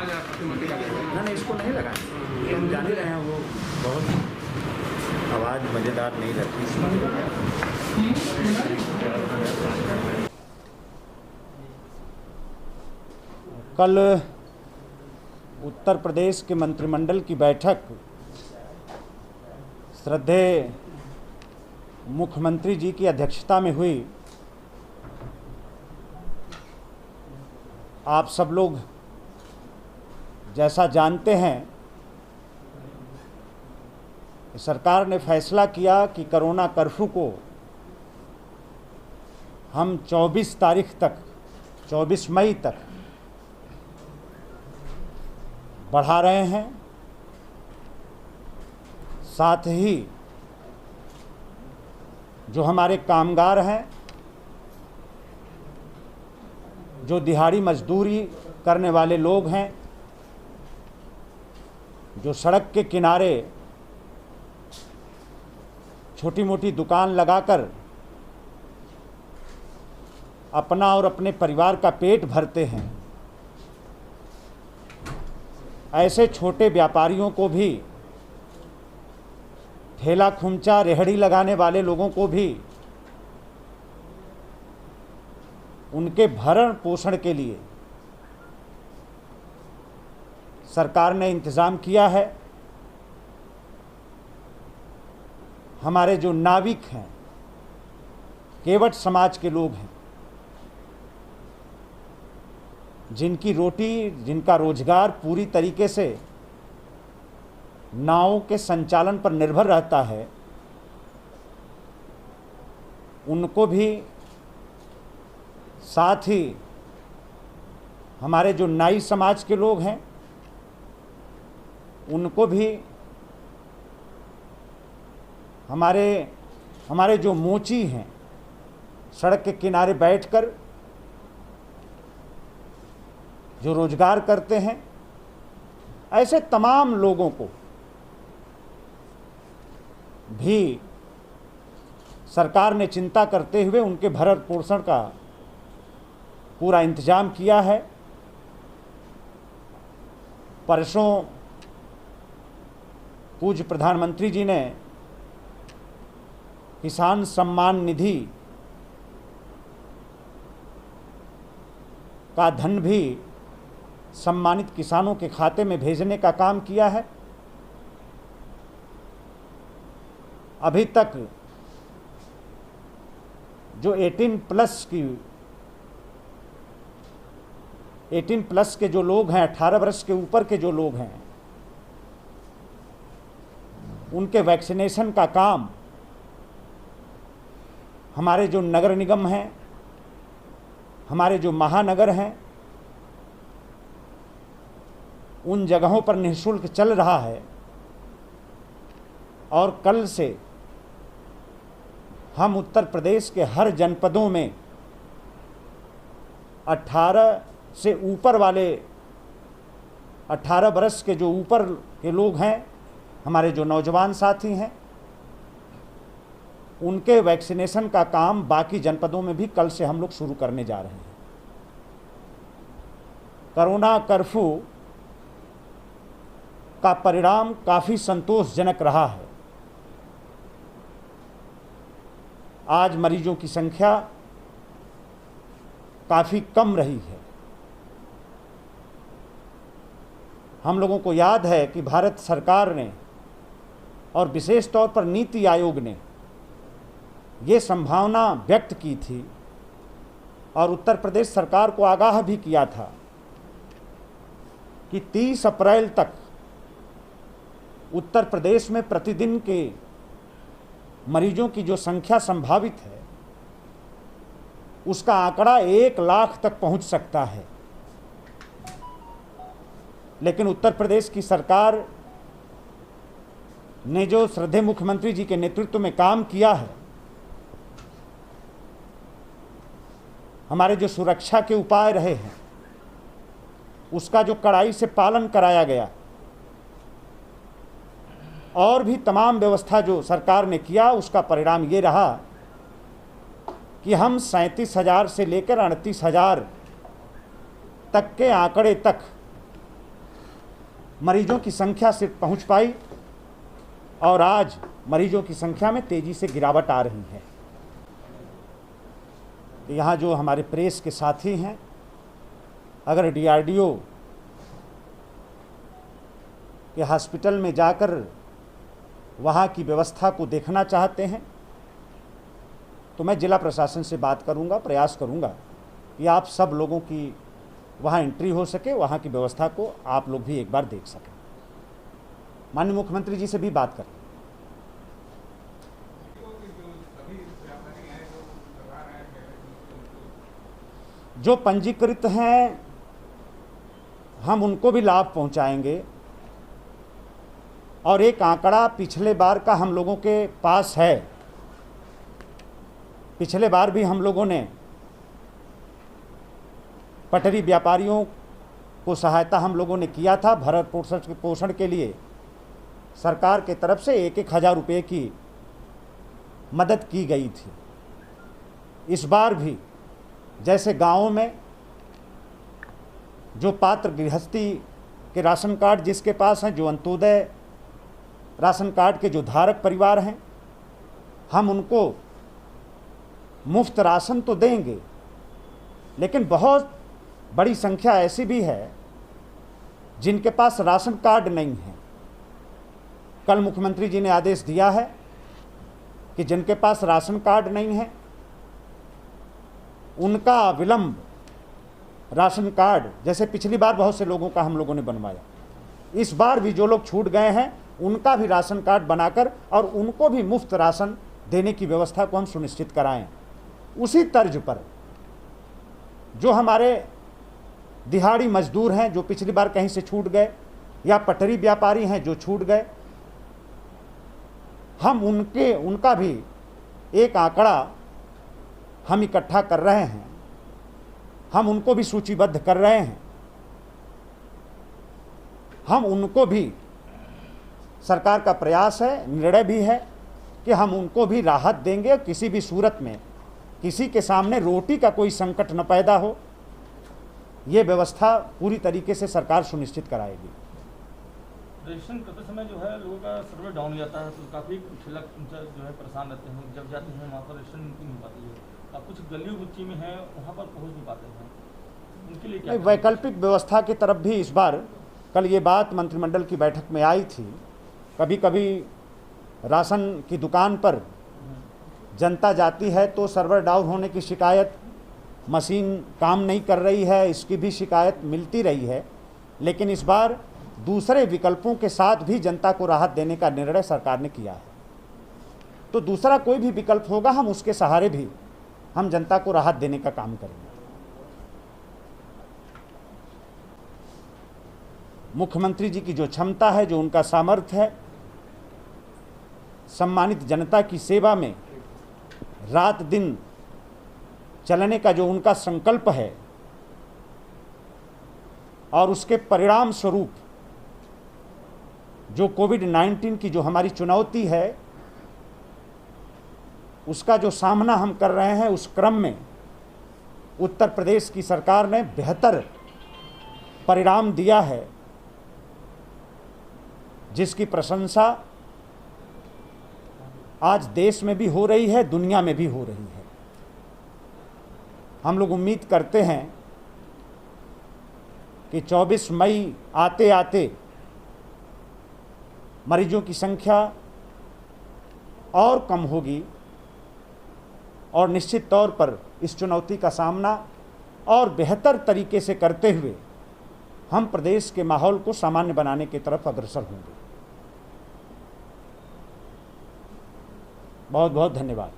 आवाज़ आपकी मंत्री का ना नहीं, इसको नहीं लगा, तो हम जान ही रहे हैं वो बहुत आवाज़ मज़ेदार नहीं रहती। कल उत्तर प्रदेश के मंत्रिमंडल की बैठक श्रद्धेय मुख्यमंत्री जी की अध्यक्षता में हुई। आप सब लोग जैसा जानते हैं, सरकार ने फैसला किया कि कोरोना कर्फ्यू को हम 24 तारीख तक, 24 मई तक बढ़ा रहे हैं। साथ ही जो हमारे कामगार हैं, जो दिहाड़ी मजदूरी करने वाले लोग हैं, जो सड़क के किनारे छोटी मोटी दुकान लगाकर अपना और अपने परिवार का पेट भरते हैं, ऐसे छोटे व्यापारियों को भी, ठेला खुमचा रेहड़ी लगाने वाले लोगों को भी उनके भरण पोषण के लिए सरकार ने इंतज़ाम किया है। हमारे जो नाविक हैं, केवट समाज के लोग हैं, जिनकी रोटी, जिनका रोजगार पूरी तरीके से नावों के संचालन पर निर्भर रहता है, उनको भी, साथ ही हमारे जो नाई समाज के लोग हैं उनको भी, हमारे जो मोची हैं, सड़क के किनारे बैठकर जो रोजगार करते हैं, ऐसे तमाम लोगों को भी सरकार ने चिंता करते हुए उनके भरण पोषण का पूरा इंतजाम किया है। परसों पूज्य प्रधानमंत्री जी ने किसान सम्मान निधि का धन भी सम्मानित किसानों के खाते में भेजने का काम किया है। अभी तक जो 18 प्लस के जो लोग हैं, 18 वर्ष के ऊपर के जो लोग हैं, उनके वैक्सीनेशन का काम हमारे जो नगर निगम हैं, हमारे जो महानगर हैं, उन जगहों पर निःशुल्क चल रहा है। और कल से हम उत्तर प्रदेश के हर जनपदों में 18 से ऊपर वाले, 18 वर्ष के जो ऊपर के लोग हैं, हमारे जो नौजवान साथी हैं, उनके वैक्सीनेशन का काम बाकी जनपदों में भी कल से हम लोग शुरू करने जा रहे हैं। कोरोना कर्फ्यू का परिणाम काफ़ी संतोषजनक रहा है। आज मरीजों की संख्या काफ़ी कम रही है। हम लोगों को याद है कि भारत सरकार ने और विशेष तौर पर नीति आयोग ने ये संभावना व्यक्त की थी और उत्तर प्रदेश सरकार को आगाह भी किया था कि 30 अप्रैल तक उत्तर प्रदेश में प्रतिदिन के मरीजों की जो संख्या संभावित है, उसका आंकड़ा 1 लाख तक पहुंच सकता है। लेकिन उत्तर प्रदेश की सरकार ने जो श्रद्धेय मुख्यमंत्री जी के नेतृत्व में काम किया है, हमारे जो सुरक्षा के उपाय रहे हैं, उसका जो कड़ाई से पालन कराया गया, और भी तमाम व्यवस्था जो सरकार ने किया, उसका परिणाम ये रहा कि हम 37,000 से लेकर 38,000 तक के आंकड़े तक मरीजों की संख्या सिर्फ पहुंच पाई और आज मरीजों की संख्या में तेजी से गिरावट आ रही है। यहाँ जो हमारे प्रेस के साथी हैं, अगर डीआरडीओ के हॉस्पिटल में जाकर वहाँ की व्यवस्था को देखना चाहते हैं तो मैं जिला प्रशासन से बात करूँगा, प्रयास करूँगा कि आप सब लोगों की वहाँ एंट्री हो सके, वहाँ की व्यवस्था को आप लोग भी एक बार देख सकें। माननीय मुख्यमंत्री जी से भी बात करें। जो पंजीकृत हैं हम उनको भी लाभ पहुंचाएंगे और एक आंकड़ा पिछले बार का हम लोगों के पास है। पिछले बार भी हम लोगों ने पटरी व्यापारियों को सहायता हम लोगों ने किया था। भरण पोषण के लिए सरकार के तरफ से 1,000 रुपये की मदद की गई थी। इस बार भी जैसे गाँवों में जो पात्र गृहस्थी के राशन कार्ड जिसके पास हैं, जो अंत्योदय राशन कार्ड के जो धारक परिवार हैं, हम उनको मुफ्त राशन तो देंगे, लेकिन बहुत बड़ी संख्या ऐसी भी है जिनके पास राशन कार्ड नहीं है। कल मुख्यमंत्री जी ने आदेश दिया है कि जिनके पास राशन कार्ड नहीं है उनका विलंब राशन कार्ड, जैसे पिछली बार बहुत से लोगों का हम लोगों ने बनवाया, इस बार भी जो लोग छूट गए हैं उनका भी राशन कार्ड बनाकर और उनको भी मुफ्त राशन देने की व्यवस्था को हम सुनिश्चित कराएं। उसी तर्ज पर जो हमारे दिहाड़ी मजदूर हैं जो पिछली बार कहीं से छूट गए या पटरी व्यापारी हैं जो छूट गए, हम उनका भी एक आंकड़ा हम इकट्ठा कर रहे हैं, हम उनको भी सूचीबद्ध कर रहे हैं। हम उनको भी, सरकार का प्रयास है, निर्णय भी है कि हम उनको भी राहत देंगे। किसी भी सूरत में किसी के सामने रोटी का कोई संकट न पैदा हो, ये व्यवस्था पूरी तरीके से सरकार सुनिश्चित कराएगी। रजिस्ट्रेशन करते समय जो है लोगों का सर्वर डाउन हो जाता है तो काफ़ी जो है परेशान रहते हैं। जब जाते हैं वहाँ पर रजिस्ट्रेशन नहीं हो पाती है। अब कुछ गली गुच्ची में है वहाँ पर पहुँच नहीं पाते हैं, उनके लिए क्या वैकल्पिक व्यवस्था की तरफ भी इस बार कल ये बात मंत्रिमंडल की बैठक में आई थी। कभी कभी राशन की दुकान पर जनता जाती है तो सर्वर डाउन होने की शिकायत, मशीन काम नहीं कर रही है, इसकी भी शिकायत मिलती रही है। लेकिन इस बार दूसरे विकल्पों के साथ भी जनता को राहत देने का निर्णय सरकार ने किया है। तो दूसरा कोई भी विकल्प होगा हम उसके सहारे भी हम जनता को राहत देने का काम करेंगे। मुख्यमंत्री जी की जो क्षमता है, जो उनका सामर्थ्य है, सम्मानित जनता की सेवा में रात दिन चलने का जो उनका संकल्प है और उसके परिणाम स्वरूप जो कोविड-19 की जो हमारी चुनौती है उसका जो सामना हम कर रहे हैं, उस क्रम में उत्तर प्रदेश की सरकार ने बेहतर परिणाम दिया है, जिसकी प्रशंसा आज देश में भी हो रही है, दुनिया में भी हो रही है। हम लोग उम्मीद करते हैं कि 24 मई आते आते मरीजों की संख्या और कम होगी और निश्चित तौर पर इस चुनौती का सामना और बेहतर तरीके से करते हुए हम प्रदेश के माहौल को सामान्य बनाने की तरफ अग्रसर होंगे। बहुत बहुत धन्यवाद।